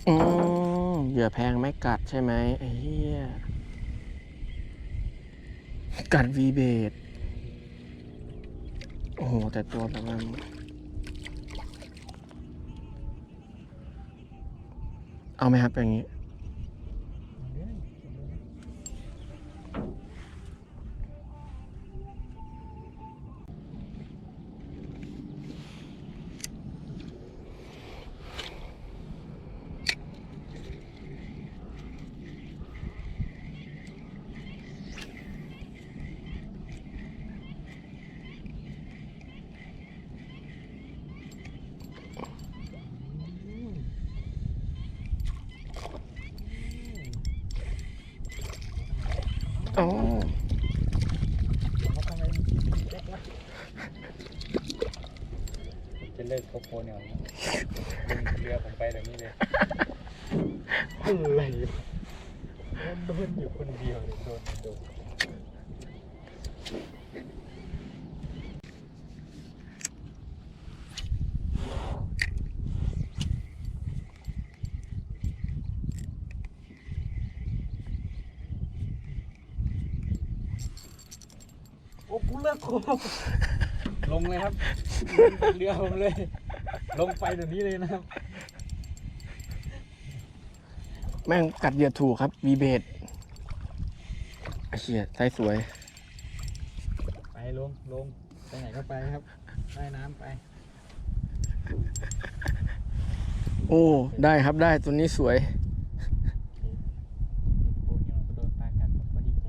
อืเหยื่อแพงไม่กัดใช่ไหมไอ้เหี้ยกัดวีเบดโอ้โหแต่ตัวแบบว่าเอาไหมครับอย่างนี้โอ้จะเลิกโคโค่เนี่ยเรือผมไปแบบนี้เลยอะไรโดนอยู่คนเดียวเลยโดนโอ้กูเลิกโคลงเลยครับเรือผมเลยลงไปเดี๋ยวนี้เลยนะครับแม่งกัดเหยื่อถูกครับวีเบดไอ้เหี้ยไซส์สวยไปลงไปไหนก็ไปครับใต้น้ำไป โอ้ได้ครับได้ตัวนี้สวยโคเนียวก็โดนปลากัดผมก็ดีใจ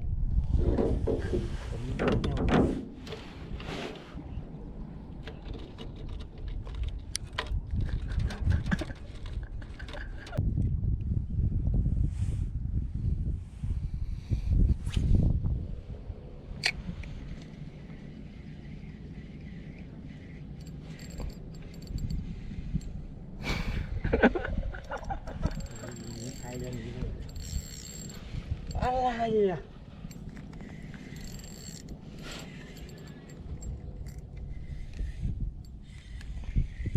ผมมีโคเนียวใครจะหนีเลยอะไรอ่ะ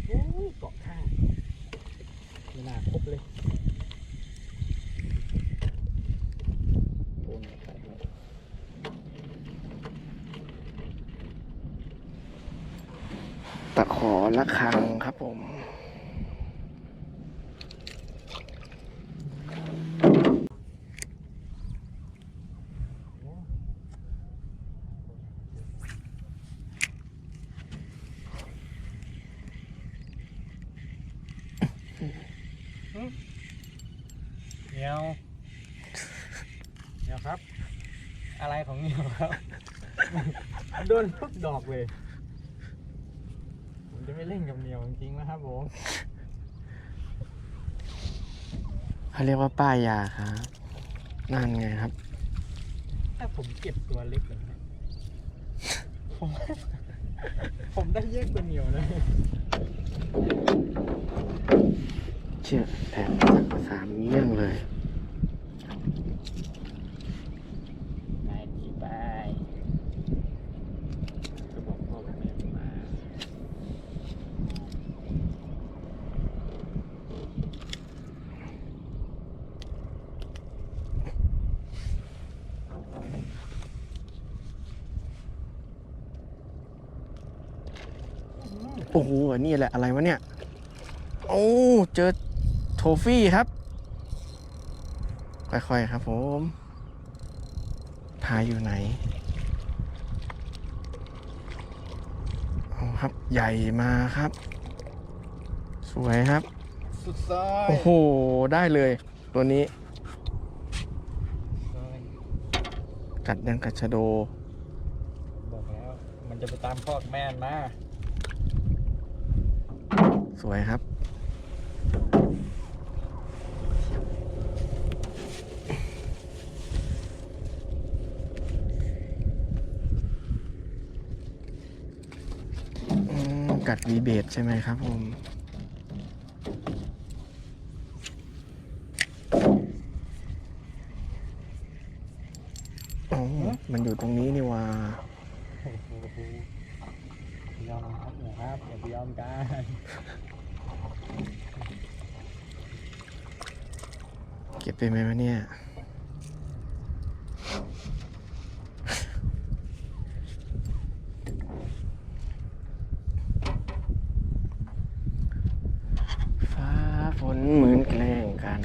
โอ้ยเกาะข้างไม่น่าครบเลยโอ้ยใส่ด้วย ตะขอระฆังครับผมเหนียวเหนียวครับ อะไรของเหนียวครับ โดนทุกดอกเลยผมจะไม่เล่นกับเหนียวจริงๆนะครับผมเขาเรียกว่าป้ายยาครับนั่นไงครับ ถ้าผมเก็บตัวเล็กแบบนี้ผมผมได้เยอะกว่าเหนียวนะ เชื่อแถมสามเงี้ยงเลยไปดีไปก็บอกพ่อกับแม่มาโอ้โหนี่แหละอะไรวะเนี่ยโอ้เจอโทฟี่ครับค่อยๆครับผมพายอยู่ไหนเอาครับใหญ่มาครับ สวยครับ สุดซอย โอ้โหได้เลยตัวนี้กัดยังกัดชะโดบอกแล้วมันจะไปตามพ่อแม่มาสวยครับกัดวีเบดใช่ไหมครับผมอ๋อมันอยู่ตรงนี้นี่ว่ายอมครับอย่าไปยอมกัน เก็บได้ไหมวะเนี่ย ฟ้าฝนเหมือนแกล้งกัน